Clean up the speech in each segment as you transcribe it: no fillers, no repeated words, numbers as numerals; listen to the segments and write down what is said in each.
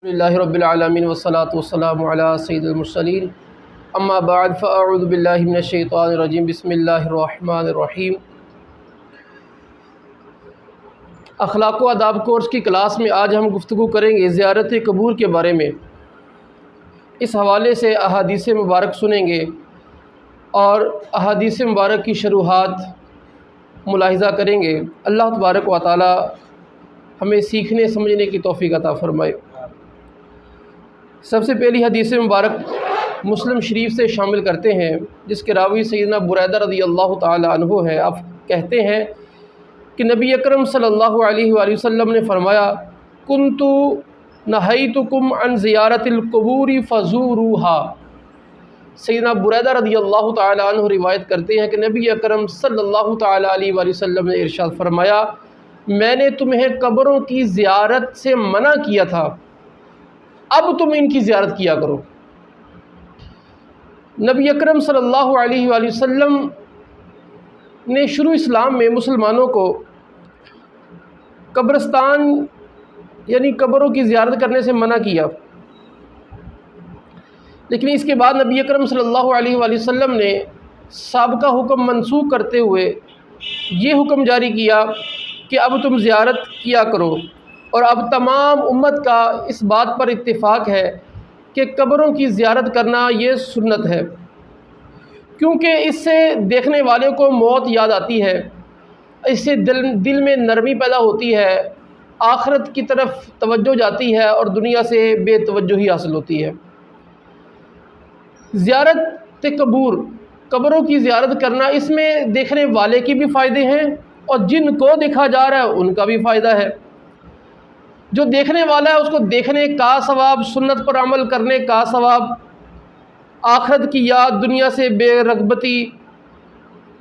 للہ رب العالمین والصلاة والسلام علی سید المرسلین اما بعد فاعوذ باللہ من الشیطان الرجیم بسم اللہ الرحمن الرحیم۔ اخلاق و آداب کورس کی کلاس میں آج ہم گفتگو کریں گے زیارت قبور کے بارے میں۔ اس حوالے سے احادیث مبارک سنیں گے اور احادیث مبارک کی شروحات ملاحظہ کریں گے۔ اللہ تبارک و تعالی ہمیں سیکھنے سمجھنے کی توفیق عطا فرمائے۔ سب سے پہلی حدیث مبارک مسلم شریف سے شامل کرتے ہیں، جس کے راوی سیدنا بریدہ رضی اللہ تعالی عنہ ہے۔ آپ کہتے ہیں کہ نبی اکرم صلی اللہ علیہ وآلہ وسلم نے فرمایا، کنتو نہیتکم عن زیارت القبور فزوروہا۔ سیدنا بریدہ رضی اللہ تعالی عنہ روایت کرتے ہیں کہ نبی اکرم صلی اللہ تعالی علیہ وآلہ وسلم نے ارشاد فرمایا، میں نے تمہیں قبروں کی زیارت سے منع کیا تھا، اب تم ان کی زیارت کیا کرو۔ نبی اکرم صلی اللہ علیہ وآلہ وسلم نے شروع اسلام میں مسلمانوں کو قبرستان یعنی قبروں کی زیارت کرنے سے منع کیا، لیکن اس کے بعد نبی اکرم صلی اللہ علیہ وآلہ وسلم نے سابقہ حکم منسوخ کرتے ہوئے یہ حکم جاری کیا کہ اب تم زیارت کیا کرو، اور اب تمام امت کا اس بات پر اتفاق ہے کہ قبروں کی زیارت کرنا یہ سنت ہے، کیونکہ اس سے دیکھنے والے کو موت یاد آتی ہے، اس سے دل میں نرمی پیدا ہوتی ہے، آخرت کی طرف توجہ جاتی ہے اور دنیا سے بے توجہی حاصل ہوتی ہے۔ زیارت قبور، قبروں کی زیارت کرنا، اس میں دیکھنے والے کی بھی فائدے ہیں اور جن کو دیکھا جا رہا ہے ان کا بھی فائدہ ہے۔ جو دیکھنے والا ہے اس کو دیکھنے کا ثواب، سنت پر عمل کرنے کا ثواب، آخرت کی یاد، دنیا سے بے رغبتی،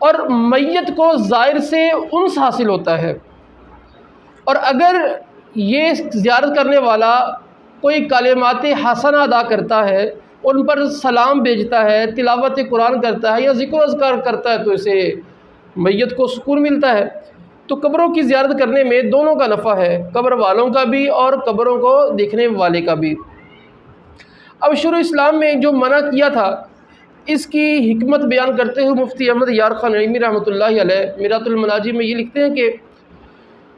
اور میت کو ظاہر سے انس حاصل ہوتا ہے۔ اور اگر یہ زیارت کرنے والا کوئی کلمات حسنہ ادا کرتا ہے، ان پر سلام بھیجتا ہے، تلاوت قرآن کرتا ہے یا ذکر و اذکار کرتا ہے، تو اسے میت کو سکون ملتا ہے۔ تو قبروں کی زیارت کرنے میں دونوں کا نفع ہے، قبر والوں کا بھی اور قبروں کو دیکھنے والے کا بھی۔ اب شروع اسلام میں جو منع کیا تھا، اس کی حکمت بیان کرتے ہوئے مفتی احمد یار خان نعیمی رحمۃ اللہ علیہ میرات المناجم میں یہ لکھتے ہیں کہ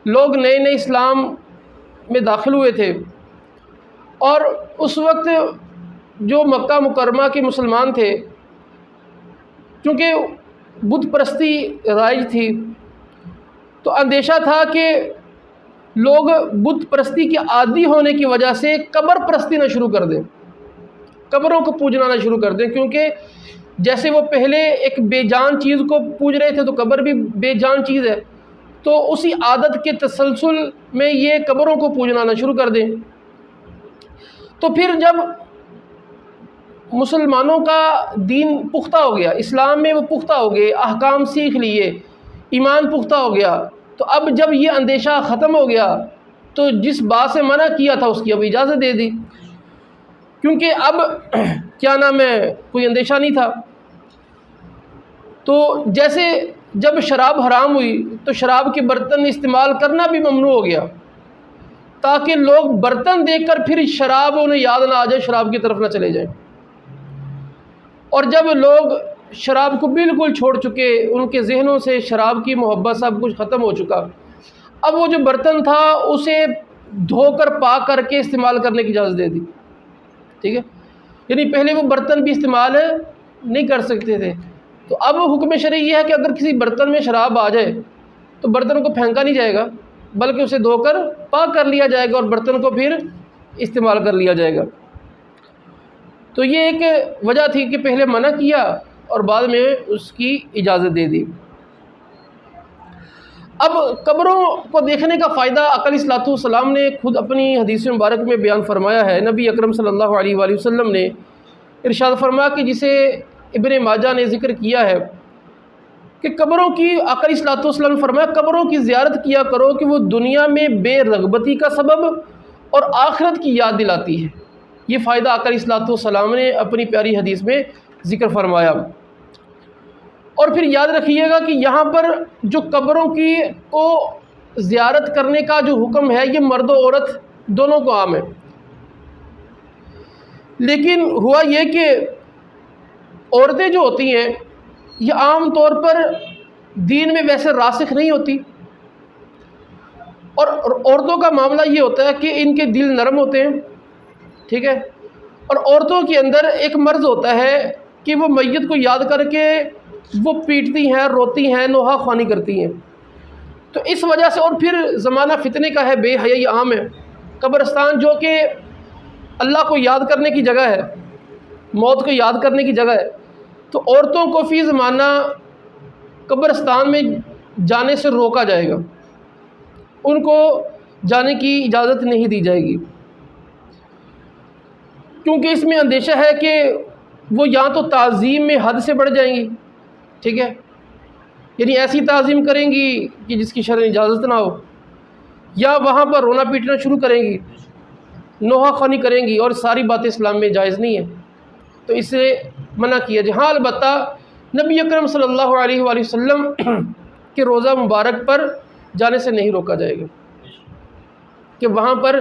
لوگ نئے نئے اسلام میں داخل ہوئے تھے، اور اس وقت جو مکہ مکرمہ کے مسلمان تھے، چونکہ بت پرستی رائج تھی، تو اندیشہ تھا کہ لوگ بت پرستی کے عادی ہونے کی وجہ سے قبر پرستی نہ شروع کر دیں، قبروں کو پوجنا نہ شروع کر دیں، کیونکہ جیسے وہ پہلے ایک بے جان چیز کو پوج رہے تھے تو قبر بھی بے جان چیز ہے، تو اسی عادت کے تسلسل میں یہ قبروں کو پوجنا نہ شروع کر دیں۔ تو پھر جب مسلمانوں کا دین پختہ ہو گیا، اسلام میں وہ پختہ ہو گئے، احکام سیکھ لیے، ایمان پختہ ہو گیا، تو اب جب یہ اندیشہ ختم ہو گیا تو جس بات سے منع کیا تھا اس کی اب اجازت دے دی، کیونکہ اب کیا نام ہے، کوئی اندیشہ نہیں تھا۔ تو جیسے جب شراب حرام ہوئی تو شراب کے برتن استعمال کرنا بھی ممنوع ہو گیا، تاکہ لوگ برتن دیکھ کر پھر شراب انہیں یاد نہ آ جائے، شراب کی طرف نہ چلے جائیں۔ اور جب لوگ شراب کو بالکل چھوڑ چکے، ان کے ذہنوں سے شراب کی محبت سب کچھ ختم ہو چکا، اب وہ جو برتن تھا اسے دھو کر پاک کر کے استعمال کرنے کی اجازت دے دی، ٹھیک ہے۔ یعنی پہلے وہ برتن بھی استعمال نہیں کر سکتے تھے، تو اب حکم شرعی یہ ہے کہ اگر کسی برتن میں شراب آ جائے تو برتن کو پھینکا نہیں جائے گا، بلکہ اسے دھو کر پاک کر لیا جائے گا اور برتن کو پھر استعمال کر لیا جائے گا۔ تو یہ ایک وجہ تھی کہ پہلے منع کیا اور بعد میں اس کی اجازت دے دی۔ اب قبروں کو دیکھنے کا فائدہ آقا علیہ الصلوۃ والسلام نے خود اپنی حدیث مبارک میں بیان فرمایا ہے۔ نبی اکرم صلی اللہ علیہ وآلہ وسلم نے ارشاد فرمایا کہ جسے ابن ماجہ نے ذکر کیا ہے کہ قبروں کی، آقا علیہ الصلوۃ والسلام نے فرمایا قبروں کی زیارت کیا کرو کہ وہ دنیا میں بے رغبتی کا سبب اور آخرت کی یاد دلاتی ہے۔ یہ فائدہ آقا علیہ الصلوۃ والسلام نے اپنی پیاری حدیث میں ذکر فرمایا۔ اور پھر یاد رکھیے گا کہ یہاں پر جو قبروں کی کو زیارت کرنے کا جو حکم ہے، یہ مرد و عورت دونوں کو عام ہے۔ لیکن ہوا یہ کہ عورتیں جو ہوتی ہیں یہ عام طور پر دین میں ویسے راسخ نہیں ہوتی، اور عورتوں کا معاملہ یہ ہوتا ہے کہ ان کے دل نرم ہوتے ہیں، ٹھیک ہے، اور عورتوں کے اندر ایک مرض ہوتا ہے کہ وہ میت کو یاد کر کے وہ پیٹتی ہیں، روتی ہیں، نوحہ خوانی کرتی ہیں۔ تو اس وجہ سے، اور پھر زمانہ فتنے کا ہے، بے حیائی عام ہے، قبرستان جو کہ اللہ کو یاد کرنے کی جگہ ہے، موت کو یاد کرنے کی جگہ ہے، تو عورتوں کو فی زمانہ قبرستان میں جانے سے روکا جائے گا، ان کو جانے کی اجازت نہیں دی جائے گی، کیونکہ اس میں اندیشہ ہے کہ وہ یا تو تعظیم میں حد سے بڑھ جائیں گی، ٹھیک ہے، یعنی ایسی تعظیم کریں گی کہ جس کی شرعی اجازت نہ ہو، یا وہاں پر رونا پیٹنا شروع کریں گی، نوحہ خوانی کریں گی، اور ساری باتیں اسلام میں جائز نہیں ہیں، تو اس سے منع کیا جائے۔ ہاں البتہ نبی اکرم صلی اللہ علیہ وآلہ وسلم کے روضہ مبارک پر جانے سے نہیں روکا جائے گا، کہ وہاں پر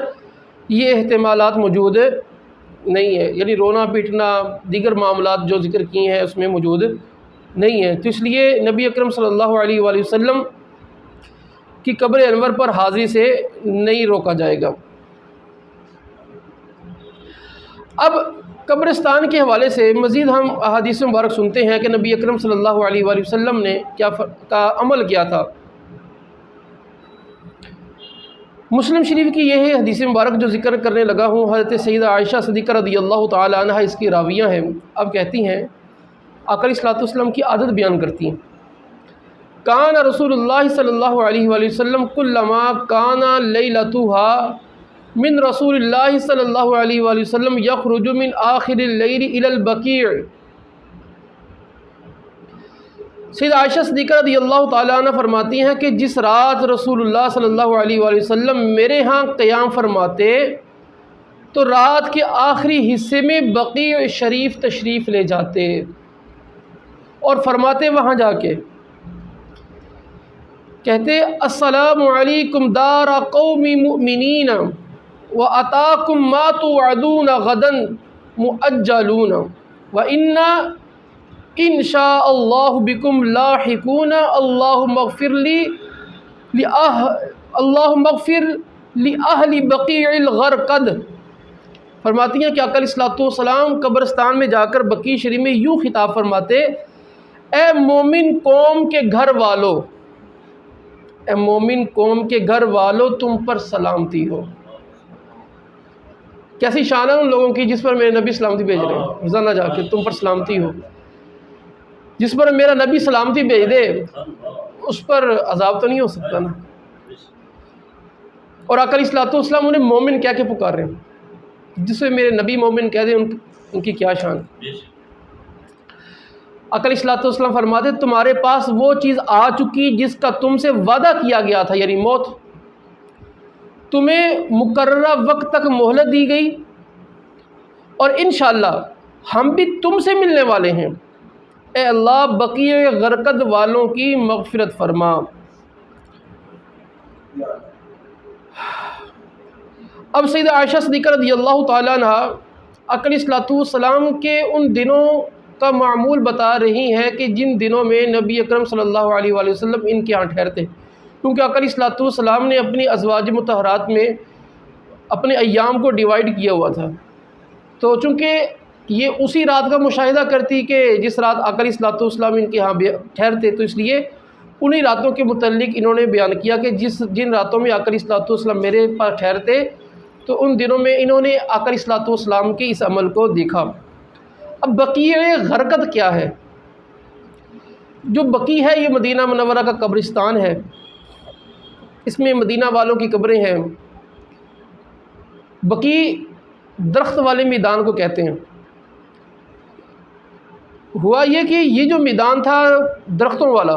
یہ احتمالات موجود نہیں ہے، یعنی رونا پیٹنا، دیگر معاملات جو ذکر کیے ہیں اس میں موجود نہیں ہے، تو اس لیے نبی اکرم صلی اللہ علیہ وآلہ وسلم کی قبر انور پر حاضری سے نہیں روکا جائے گا۔ اب قبرستان کے حوالے سے مزید ہم احادیث مبارک سنتے ہیں کہ نبی اکرم صلی اللہ علیہ وآلہ وسلم نے کیا عمل کیا تھا۔ مسلم شریف کی یہ حدیث مبارک جو ذکر کرنے لگا ہوں، حضرت سیدہ عائشہ صدیقہ رضی اللہ تعالی عنہ اس کی راویہ ہیں۔ اب کہتی ہیں، آقا علیہ الصلوۃ والسلام کی عادت بیان کرتی ہیں، کان رسول اللہ صلی اللہ علیہ وآلہ وسلم کلما کان لیلتها من رسول اللہ صلی اللہ علیہ وآلہ وسلم یخرج من آخر اللیل الی البقیع۔ سیدہ عائشہ صدیقہ رضی اللہ تعالیٰ عنہ فرماتی ہیں کہ جس رات رسول اللہ صلی اللہ علیہ وآلہ وسلم میرے ہاں قیام فرماتے تو رات کے آخری حصے میں بقیع شریف تشریف لے جاتے اور فرماتے وہاں جا کے، کہتے السلام علیکم دار قوم مؤمنین واتاکم ما توعدون غدا مؤجلون وإنا ان شاء اللہ بکم لاحقون اللہم اغفر لأہل بقیع الغرقد۔ فرماتی ہیں کہ آقا علیہ الصلوۃ والسلام قبرستان میں جا کر بقیع شریف میں یوں خطاب فرماتے، اے مومن قوم کے گھر والو، اے مومن قوم کے گھر والو، تم پر سلامتی ہو۔ کیسی شان ہے ان لوگوں کی جس پر میرے نبی سلامتی بھیج رہے ہیں، روزانہ جا کے تم پر سلامتی ہو، جس پر میرا نبی سلامتی بھیج دے اس پر عذاب تو نہیں ہو سکتا نا۔ اور آقا علیہ الصلوۃ والسلام انہیں مومن کہہ کے پکار رہے ہیں، جسے میرے نبی مومن کہہ دیں ان کی کیا شان۔ آقا علیہ الصلوۃ والسلام فرماتے تمہارے پاس وہ چیز آ چکی جس کا تم سے وعدہ کیا گیا تھا، یعنی موت، تمہیں مقررہ وقت تک مہلت دی گئی، اور انشاءاللہ ہم بھی تم سے ملنے والے ہیں، اے اللہ بقیع غرقد والوں کی مغفرت فرما۔ اب سیدہ عائشہ صدیقہ رضی اللہ تعالیٰ عنہ آقا علیہ الصلوۃ والسلام کے ان دنوں کا معمول بتا رہی ہیں کہ جن دنوں میں نبی اکرم صلی اللہ علیہ وآلہ وسلم ان کے ہاں ٹھہرتے، کیونکہ آقا علیہ الصلوۃ والسلام نے اپنی ازواج مطہرات میں اپنے ایام کو ڈیوائیڈ کیا ہوا تھا، تو چونکہ یہ اسی رات کا مشاہدہ کرتی کہ جس رات آقا علیہ الصلوۃ والسلام ان کے ہاں ٹھہرتے، تو اس لیے انہی راتوں کے متعلق انہوں نے بیان کیا کہ جن راتوں میں آقا علیہ الصلوۃ والسلام میرے پاس ٹھہرتے تو ان دنوں میں انہوں نے آقا علیہ الصلوۃ والسلام کے اس عمل کو دیکھا۔ اب بقیع غرقد کیا ہے؟ جو بقیع ہے یہ مدینہ منورہ کا قبرستان ہے، اس میں مدینہ والوں کی قبریں ہیں۔ بقیع درخت والے میدان کو کہتے ہیں۔ ہوا یہ کہ یہ جو میدان تھا درختوں والا،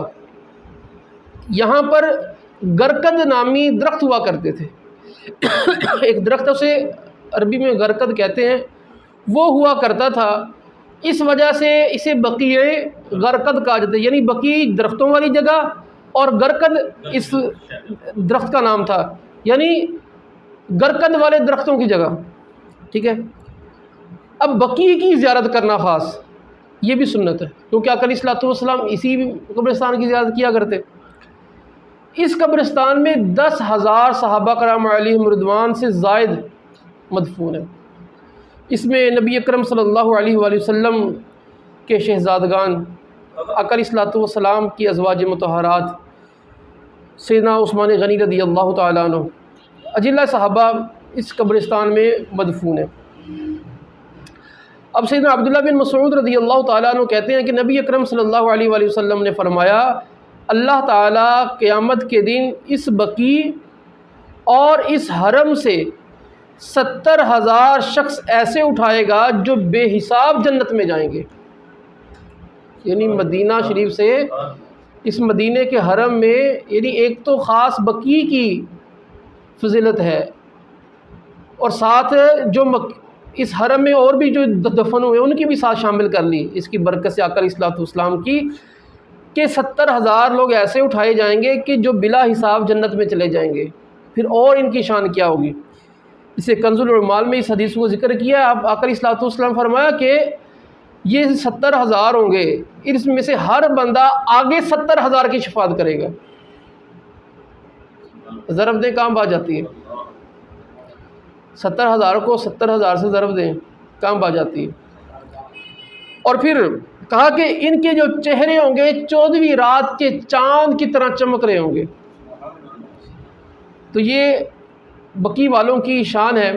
یہاں پر غرقد نامی درخت ہوا کرتے تھے، ایک درخت اسے عربی میں غرقد کہتے ہیں، وہ ہوا کرتا تھا، اس وجہ سے اسے بقیع غرقد کہا جاتا ہے، یعنی بقیع درختوں والی جگہ اور غرقد اس درخت کا نام تھا، یعنی غرقد والے درختوں کی جگہ، ٹھیک ہے۔ اب بقیع کی زیارت کرنا خاص، یہ بھی سنت ہے، کیونکہ آقا علیہ الصلوۃ والسلام اسی قبرستان کی زیارت کیا کرتے۔ اس قبرستان میں 10,000 صحابہ کرام علیہم رضوان سے زائد مدفون ہیں۔ اس میں نبی اکرم صلی اللہ علیہ وآلہ وسلم کے شہزادگان، آقا علیہ الصلوۃ والسلام کی ازواج مطہرات، سیدنا عثمان غنی رضی اللہ تعالیٰ عنہ، اجلہ صحابہ اس قبرستان میں مدفون ہیں۔ اب سیدنا عبداللہ بن مسعود رضی اللہ تعالیٰ عنہ کہتے ہیں کہ نبی اکرم صلی اللہ علیہ وآلہ وسلم نے فرمایا، اللہ تعالیٰ قیامت کے دن اس بقیع اور اس حرم سے 70,000 شخص ایسے اٹھائے گا جو بے حساب جنت میں جائیں گے۔ یعنی مدینہ شریف سے اس مدینے کے حرم میں یعنی ایک تو خاص بقیع کی فضیلت ہے، اور ساتھ جو اس حرم میں اور بھی جو دفن ہوئے ان کی بھی ساتھ شامل کر لی اس کی برکت سے آقا علیہ الصلوۃ والسلام کی، کہ 70,000 لوگ ایسے اٹھائے جائیں گے کہ جو بلا حساب جنت میں چلے جائیں گے۔ پھر اور ان کی شان کیا ہوگی؟ اسے کنز العمال میں اس حدیث کو ذکر کیا ہے۔ آپ آقا علیہ الصلوۃ والسلام فرمایا کہ یہ 70,000 ہوں گے، اس میں سے ہر بندہ آگے 70,000 کی شفاعت کرے گا۔ ضرب دیں کام آ جاتی ہے، 70,000 کو 70,000 سے ضرب دیں کام آ جاتی ہے۔ اور پھر کہا کہ ان کے جو چہرے ہوں گے 14ویں رات کے چاند کی طرح چمک رہے ہوں گے۔ تو یہ بقیع والوں کی شان ہے۔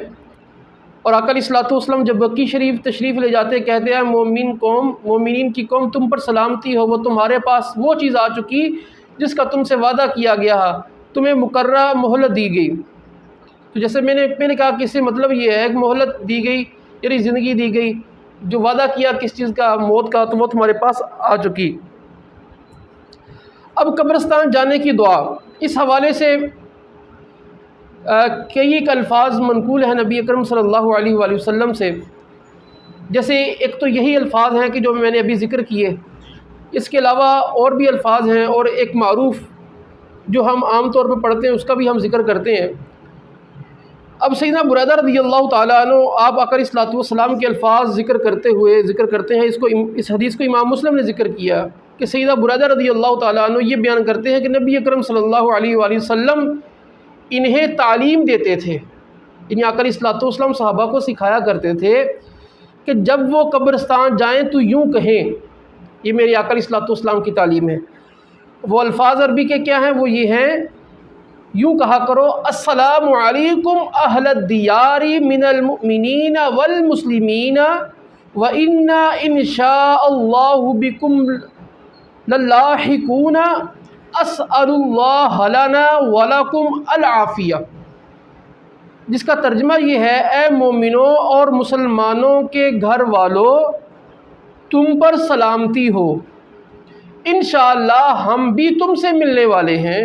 اور آقا علیہ الصلوۃ والسلام جب بقیع شریف تشریف لے جاتے کہتے ہیں، مومنین کی قوم تم پر سلامتی ہو، وہ تمہارے پاس وہ چیز آ چکی جس کا تم سے وعدہ کیا گیا، تمہیں مقررہ مہلت دی گئی۔ تو جیسے میں نے کہا کہ اس سے مطلب یہ ہے کہ مہلت دی گئی یعنی زندگی دی گئی، جو وعدہ کیا کس چیز کا، موت کا، تو وہ تمہارے پاس آ چکی۔ اب قبرستان جانے کی دعا، اس حوالے سے کئی ایک الفاظ منقول ہیں نبی اکرم صلی اللہ علیہ وآلہ وسلم سے، جیسے ایک تو یہی الفاظ ہیں کہ جو میں نے ابھی ذکر کیے، اس کے علاوہ اور بھی الفاظ ہیں، اور ایک معروف جو ہم عام طور پہ پڑھتے ہیں اس کا بھی ہم ذکر کرتے ہیں۔ اب سیدنا بریدہ رضی اللہ تعالیٰ عنہ آپ آقا علیہ الصلوۃ والسلام کے الفاظ ذکر کرتے ہیں، اس حدیث کو امام مسلم نے ذکر کیا کہ سیدنا بریدہ رضی اللہ تعالیٰ عنہ یہ بیان کرتے ہیں کہ نبی اکرم صلی اللہ علیہ وآلہ وسلم انہیں تعلیم دیتے تھے، یعنی آقا علیہ الصلوۃ والسلام صحابہ کو سکھایا کرتے تھے کہ جب وہ قبرستان جائیں تو یوں کہیں، یہ میری آقا علیہ الصلوۃ والسلام کی تعلیم ہے۔ وہ الفاظ عربی کے کیا ہیں؟ وہ یہ ہیں، یوں کہا کرو، السلام علیکم اہل الدیار من المؤمنین والمسلمین وإنا ان شاء اللہ بکم للاحقون اسأل اللہ لنا ولکم العافیہ، جس کا ترجمہ یہ ہے، اے مومنوں اور مسلمانوں کے گھر والوں، تم پر سلامتی ہو، انشاءاللہ ہم بھی تم سے ملنے والے ہیں،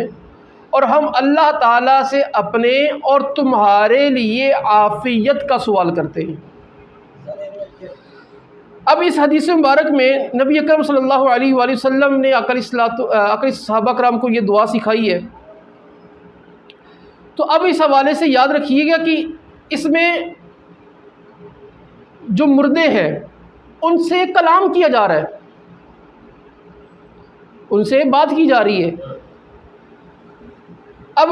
اور ہم اللہ تعالیٰ سے اپنے اور تمہارے لیے عافیت کا سوال کرتے ہیں۔ اب اس حدیث مبارک میں نبی اکرم صلی اللہ علیہ وآلہ وسلم نے آقا علیہ صحابہ کرام کو یہ دعا سکھائی ہے۔ تو اب اس حوالے سے یاد رکھیے گا کہ اس میں جو مردے ہیں ان سے کلام کیا جا رہا ہے، ان سے بات کی جا رہی ہے۔ اب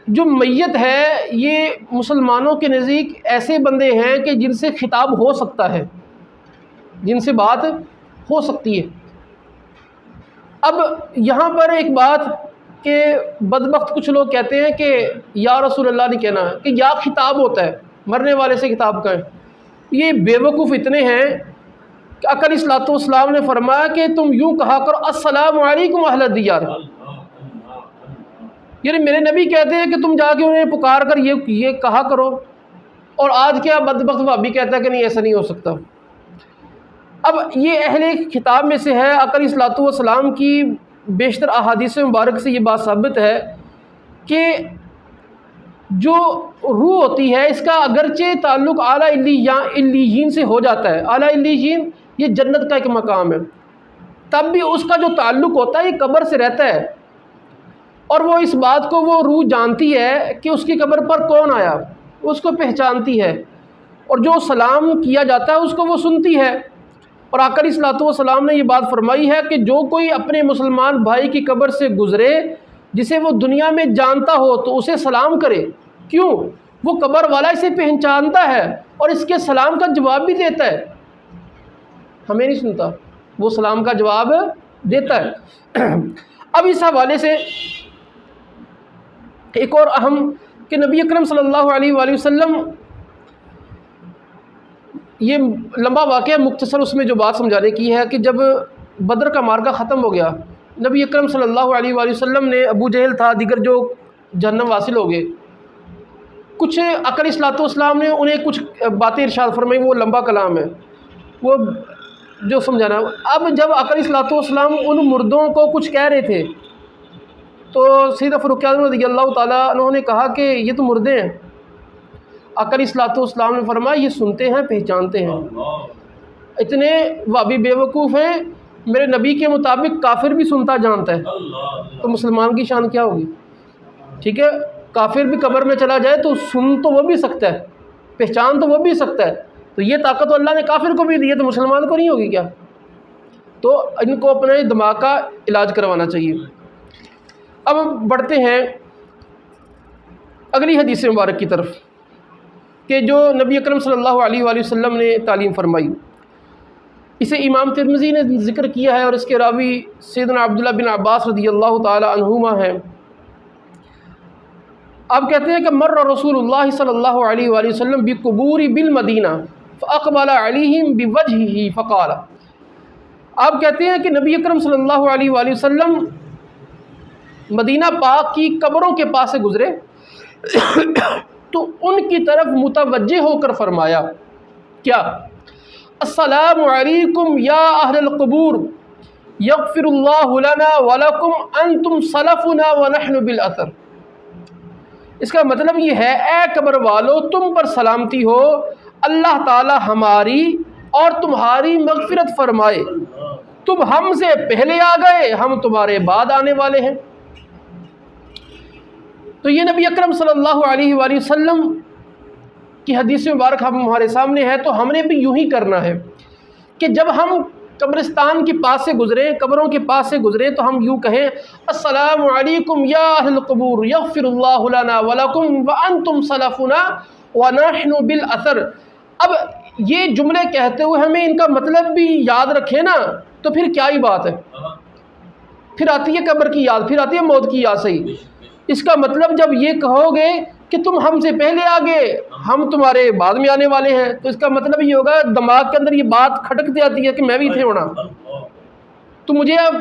جو میت ہے یہ مسلمانوں کے نزدیک ایسے بندے ہیں کہ جن سے خطاب ہو سکتا ہے، جن سے بات ہو سکتی ہے۔ اب یہاں پر ایک بات کہ بدبخت کچھ لوگ کہتے ہیں کہ یا رسول اللہ نہیں کہنا کہ یا خطاب ہوتا ہے، مرنے والے سے خطاب کہیں۔ یہ بے وقوف اتنے ہیں کہ آقا علیہ الصلوۃ والسلام نے فرمایا کہ تم یوں کہا کرو، السلام علیکم اہل الدیار، یعنی میرے نبی کہتے ہیں کہ تم جا کے انہیں پکار کر یہ کہا کرو، اور آج کیا بدبخت وہابی کہتا ہے کہ نہیں ایسا نہیں ہو سکتا۔ اب یہ اہل خطاب میں سے ہے، آقا علیہ الصلوۃ والسلام کی بیشتر احادیث مبارک سے یہ بات ثابت ہے کہ جو روح ہوتی ہے اس کا اگرچہ تعلق اعلیٰ علیین سے ہو جاتا ہے، اعلیٰ علیین یہ جنت کا ایک مقام ہے، تب بھی اس کا جو تعلق ہوتا ہے یہ قبر سے رہتا ہے، اور وہ اس بات کو وہ روح جانتی ہے کہ اس کی قبر پر کون آیا، اس کو پہچانتی ہے، اور جو سلام کیا جاتا ہے اس کو وہ سنتی ہے۔ اور آقا علیہ الصلوۃ والسلام نے یہ بات فرمائی ہے کہ جو کوئی اپنے مسلمان بھائی کی قبر سے گزرے جسے وہ دنیا میں جانتا ہو تو اسے سلام کرے۔ کیوں؟ وہ قبر والا اسے پہچانتا ہے اور اس کے سلام کا جواب بھی دیتا ہے۔ ہمیں نہیں سنتا، وہ سلام کا جواب دیتا ہے۔ اب اس حوالے سے ایک اور اہم کہ نبی اکرم صلی اللہ علیہ وآلہ وسلم، یہ لمبا واقعہ مختصر اس میں جو بات سمجھانے کی ہے کہ جب بدر کا معرکہ ختم ہو گیا، نبی اکرم صلی اللہ علیہ وآلہ وسلم نے، ابو جہل تھا، دیگر جو جہنم واصل ہو گئے، کچھ آقا علیہ الصلوۃ والسلام نے انہیں کچھ باتیں ارشاد فرمائی، وہ لمبا کلام ہے، وہ جو سمجھانا۔ اب جب آقا علیہ الصلوۃ والسلام ان مردوں کو کچھ کہہ رہے تھے تو سیدنا فاروق اعظم رضی اللہ تعالیٰ عنہ نے کہا کہ یہ تو مردے ہیں۔ آقا علیہ الصلوۃ والسلام نے فرمایا یہ سنتے ہیں، پہچانتے ہیں۔ اتنے وابی بے وقوف ہیں، میرے نبی کے مطابق کافر بھی سنتا جانتا ہے، تو مسلمان کی شان کیا ہوگی؟ ٹھیک ہے، کافر بھی قبر میں چلا جائے تو سن تو وہ بھی سکتا ہے، پہچان تو وہ بھی سکتا ہے، تو یہ طاقت اللہ نے کافر کو بھی دی ہے، تو مسلمان کو نہیں ہوگی کیا؟ تو ان کو اپنے دماغ کا علاج کروانا چاہیے۔ اب بڑھتے ہیں اگلی حدیث مبارک کی طرف کہ جو نبی اکرم صلی اللہ علیہ وآلہ وسلم نے تعلیم فرمائی۔ اسے امام ترمذی نے ذکر کیا ہے اور اس کے راوی سیدنا عبداللہ بن عباس رضی اللہ تعالی عنہما ہیں۔ آپ کہتے ہیں کہ مر رسول اللہ صلی اللہ علیہ وآلہ وسلم بقبور بالمدینہ فاقبل علیہم بوجہہ فقال، آپ کہتے ہیں کہ نبی اکرم صلی اللہ علیہ وآلہ وسلم مدینہ پاک کی قبروں کے پاس سے گزرے تو ان کی طرف متوجہ ہو کر فرمایا کیا؟ السلام علیکم یا اہل القبور یغفر اللہ لنا ولکم انتم سلفنا ونحن بالاثر۔ اس کا مطلب یہ ہے، اے قبر والو تم پر سلامتی ہو، اللہ تعالی ہماری اور تمہاری مغفرت فرمائے، تم ہم سے پہلے آ گئے، ہم تمہارے بعد آنے والے ہیں۔ تو یہ نبی اکرم صلی اللہ علیہ وآلہ وسلم کی حدیث مبارک ہمارے سامنے ہے، تو ہم نے بھی یوں ہی کرنا ہے کہ جب ہم قبرستان کے پاس سے گزریں، قبروں کے پاس سے گزریں، تو ہم یوں کہیں السلام علیکم یا اہل القبور یغفر اللہ لنا ولکم وانتم سلفنا ونحن بالاثر۔ اب یہ جملے کہتے ہوئے ہمیں ان کا مطلب بھی یاد رکھیں نا، تو پھر کیا ہی بات ہے، پھر آتی ہے قبر کی یاد، پھر آتی ہے موت کی یاد۔ صحیح، اس کا مطلب جب یہ کہو گے کہ تم ہم سے پہلے آ گئے، ہم تمہارے بعد میں آنے والے ہیں، تو اس کا مطلب یہ ہوگا دماغ کے اندر یہ بات کھٹکتی آتی ہے کہ میں بھی تھے ہونا، تو مجھے اب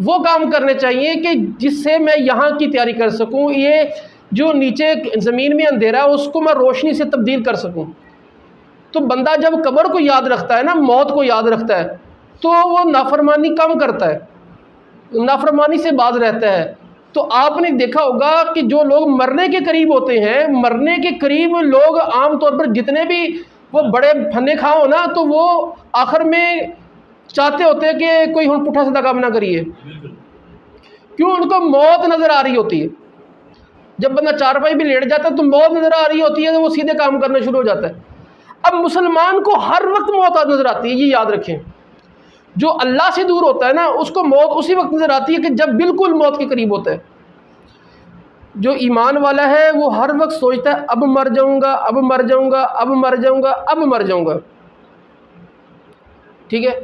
وہ کام کرنے چاہیے کہ جس سے میں یہاں کی تیاری کر سکوں، یہ جو نیچے زمین میں اندھیرا ہے اس کو میں روشنی سے تبدیل کر سکوں۔ تو بندہ جب قبر کو یاد رکھتا ہے نا، موت کو یاد رکھتا ہے، تو وہ نافرمانی کم کرتا ہے، نافرمانی سے باز رہتا ہے۔ تو آپ نے دیکھا ہوگا کہ جو لوگ مرنے کے قریب ہوتے ہیں، مرنے کے قریب لوگ عام طور پر جتنے بھی وہ بڑے پھنے کھا ہو نا، تو وہ آخر میں چاہتے ہوتے ہیں کہ کوئی ہم پٹھا سیدھا کام نہ کریے، کیوں؟ ان کو موت نظر آ رہی ہوتی ہے۔ جب بندہ چارپائی بھی لیٹ جاتا ہے تو موت نظر آ رہی ہوتی ہے، تو وہ سیدھے کام کرنا شروع ہو جاتا ہے۔ اب مسلمان کو ہر وقت موت نظر آتی ہے، یہ یاد رکھیں۔ جو اللہ سے دور ہوتا ہے نا، اس کو موت اسی وقت نظر آتی ہے کہ جب بالکل موت کے قریب ہوتا ہے۔ جو ایمان والا ہے وہ ہر وقت سوچتا ہے اب مر جاؤں گا، اب مر جاؤں گا، اب مر جاؤں گا، اب مر جاؤں گا، ٹھیک ہے؟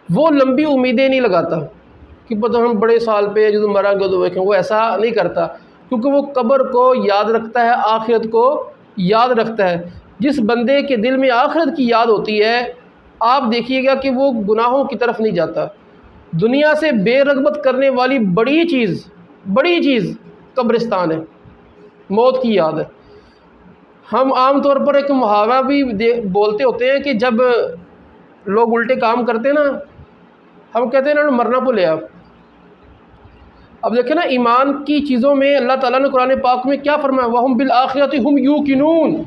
وہ لمبی امیدیں نہیں لگاتا کہ پتہ ہم بڑے سال پہ جو مرا گے تو دیکھیں، وہ ایسا نہیں کرتا، کیونکہ وہ قبر کو یاد رکھتا ہے، آخرت کو یاد رکھتا ہے۔ جس بندے کے دل میں آخرت کی یاد ہوتی ہے، آپ دیکھیے گا کہ وہ گناہوں کی طرف نہیں جاتا۔ دنیا سے بے رغبت کرنے والی بڑی چیز قبرستان ہے، موت کی یاد ہے۔ ہم عام طور پر ایک محاورہ بھی بولتے ہوتے ہیں کہ جب لوگ الٹے کام کرتے ہیں نا، ہم کہتے ہیں نا مرنا بھولے آپ۔ اب دیکھیں نا، ایمان کی چیزوں میں اللہ تعالیٰ نے قرآن پاک میں کیا فرمایا؟ وَهُمْ بِالْآخِرَةِ هُمْ يُوقِنُونَ،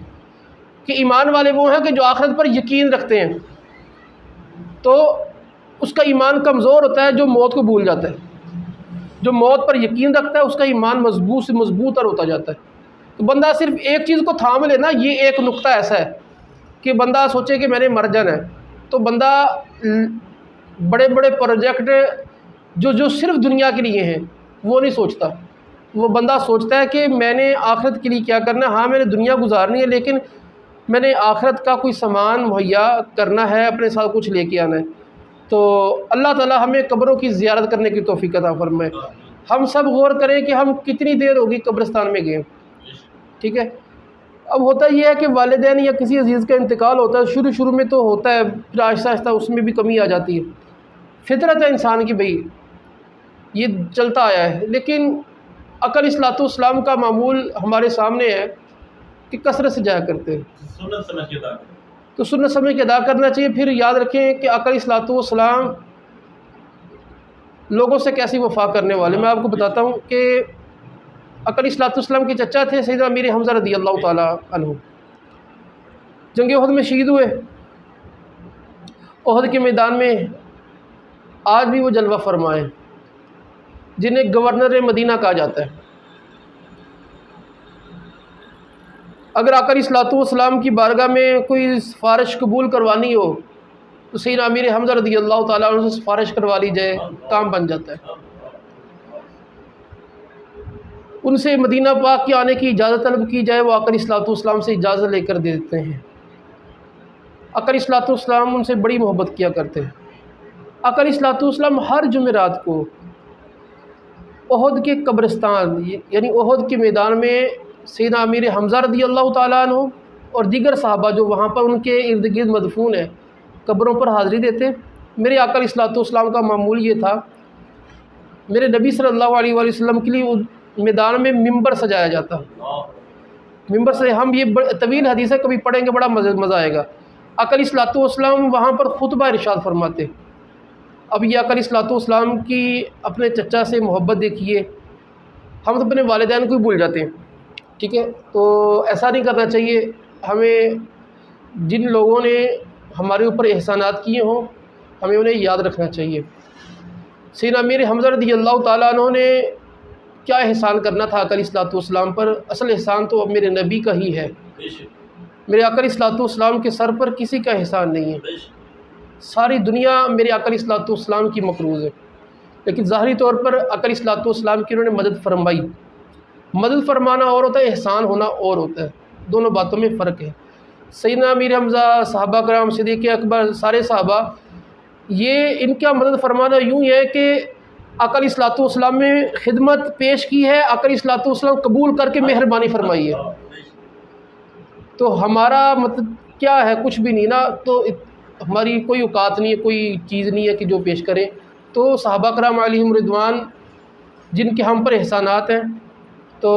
کہ ایمان والے وہ ہیں کہ جو آخرت پر یقین رکھتے ہیں۔ تو اس کا ایمان کمزور ہوتا ہے جو موت کو بھول جاتا ہے۔ جو موت پر یقین رکھتا ہے اس کا ایمان مضبوط سے مضبوط اور ہوتا جاتا ہے۔ تو بندہ صرف ایک چیز کو تھام لینا، یہ ایک نقطہ ایسا ہے کہ بندہ سوچے کہ میں نے مر جانا ہے، تو بندہ بڑے بڑے پروجیکٹ جو صرف دنیا کے لیے ہیں وہ نہیں سوچتا. وہ بندہ سوچتا ہے کہ میں نے آخرت کے لیے کیا کرنا ہے. ہاں میں نے دنیا گزارنی ہے، لیکن میں نے آخرت کا کوئی سامان مہیا کرنا ہے، اپنے ساتھ کچھ لے کے آنا ہے. تو اللہ تعالی ہمیں قبروں کی زیارت کرنے کی توفیق عطا فرمائے. ہم سب غور کریں کہ ہم کتنی دیر ہوگی قبرستان میں گئے. ٹھیک ہے. اب ہوتا یہ ہے کہ والدین یا کسی عزیز کا انتقال ہوتا ہے، شروع میں تو ہوتا ہے، پھر آہستہ آہستہ اس میں بھی کمی آ جاتی ہے. فطرت ہے انسان کی، بھئی یہ چلتا آیا ہے. لیکن عقل اصلاۃ والسلام کا معمول ہمارے سامنے ہے کہ کثرت سے جایا کرتے ہیں. سنت سمجھ کے ادا تو سنت سمجھ کے ادا کرنا چاہیے. پھر یاد رکھیں کہ عقل اصلاۃ والسلام لوگوں سے کیسی وفا کرنے والے. میں آپ کو بتاتا ہوں کہ عقل اصلاۃ والسلام کے چچا تھے سیدنا امیر حمزہ رضی اللہ تعالی عنہ. جنگ احد میں شہید ہوئے. احد کے میدان میں آج بھی وہ جلوہ فرمائے، جنہیں گورنر مدینہ کہا جاتا ہے. اگر عقل اصلاۃ والسلام کی بارگاہ میں کوئی سفارش قبول کروانی ہو تو سیدنا امیر حمزہ رضی اللہ تعالیٰ عنہ سے سفارش کروا لی جائے، کام بن جاتا ہے. ان سے مدینہ پاک کے آنے کی اجازت طلب کی جائے، وہ عقل اصلاۃ والسلام سے اجازت لے کر دے دیتے ہیں. عقل اصلاۃ والسلام ان سے بڑی محبت کیا کرتے ہیں. عقل اصلاۃ والسلام ہر جمعرات کو احد کے قبرستان یعنی احد کے میدان میں سیدنا امیر حمزہ رضی اللہ تعالیٰ عنہ اور دیگر صحابہ جو وہاں پر ان کے ارد گرد مدفون ہیں قبروں پر حاضری دیتے. میرے عقل اصلاۃ والسلام کا معمول یہ تھا، میرے نبی صلی اللہ علیہ وآلہ وسلم کے لیے میدان میں ممبر سجایا جاتا. ممبر سے ہم یہ طویل حدیث ہے، کبھی پڑھیں گے، بڑا مزہ آئے گا. عقل اصلاۃ والسلام وہاں پر خطبہ ارشاد فرماتے. اب یہ عقل اصلاۃ والسلام کی اپنے چچا سے محبت دیکھیے. ہم تو اپنے والدین کو ہی بھول جاتے ہیں. ٹھیک ہے. تو ایسا نہیں کرنا چاہیے. ہمیں جن لوگوں نے ہمارے اوپر احسانات کیے ہوں ہمیں انہیں یاد رکھنا چاہیے. سیدنا امیر حمزہ رضی اللہ تعالیٰ عنہ نے کیا احسان کرنا تھا عقل اصلاۃ والسلام پر. اصل احسان تو میرے نبی کا ہی ہے. میرے عقل اصلاۃ والسلام کے سر پر کسی کا احسان نہیں ہے. ساری دنیا میرے عقل اصلاۃ والسلام کی مقروض ہے، لیکن ظاہری طور پر عقل اصلاۃ والسلام کی انہوں نے مدد فرمائی. مدد فرمانا اور ہوتا ہے، احسان ہونا اور ہوتا ہے. دونوں باتوں میں فرق ہے. سیدنا امیر حمزہ، صحابہ کرام، صدیق اکبر، سارے صحابہ، یہ ان کا مدد فرمانا یوں ہی ہے کہ عقل اصلاۃ والسلام میں خدمت پیش کی ہے، عقل اصلاۃ والسلام قبول کر کے مہربانی فرمائی ہے. تو ہمارا مطلب کیا ہے؟ کچھ بھی نہیں نا. تو ہماری کوئی اوقات نہیں ہے، کوئی چیز نہیں ہے کہ جو پیش کریں. تو صحابہ کرام علیہم رضوان جن کے ہم پر احسانات ہیں، تو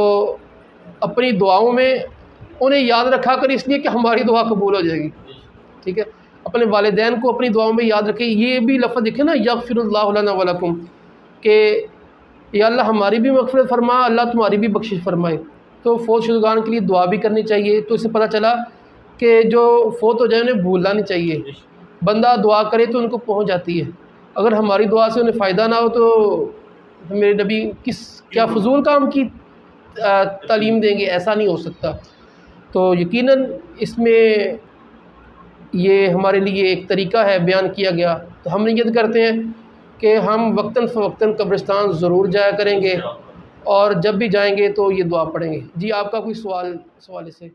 اپنی دعاؤں میں انہیں یاد رکھا کر، اس لیے کہ ہماری دعا قبول ہو جائے گی. ٹھیک ہے. اپنے والدین کو اپنی دعاؤں میں یاد رکھیں. یہ بھی لفظ دیکھیں نا، یغفر اللہ لنا ولکم، کہ یا اللہ ہماری بھی مغفرت فرما، اللہ تمہاری بھی بخشش فرمائے. تو فوت شدگان کے لیے دعا بھی کرنی چاہیے. تو اس سے پتہ چلا کہ جو فوت ہو جائے انہیں بھولنا نہیں چاہیے. بندہ دعا کرے تو ان کو پہنچ جاتی ہے. اگر ہماری دعا سے انہیں فائدہ نہ ہو تو میرے نبی کیا فضول کام کی تعلیم دیں گے؟ ایسا نہیں ہو سکتا. تو یقیناً اس میں یہ ہمارے لیے ایک طریقہ ہے بیان کیا گیا. تو ہم نیت کرتے ہیں کہ ہم وقتاً فوقتاً قبرستان ضرور جایا کریں گے، اور جب بھی جائیں گے تو یہ دعا پڑھیں گے. جی آپ کا کوئی سوال سے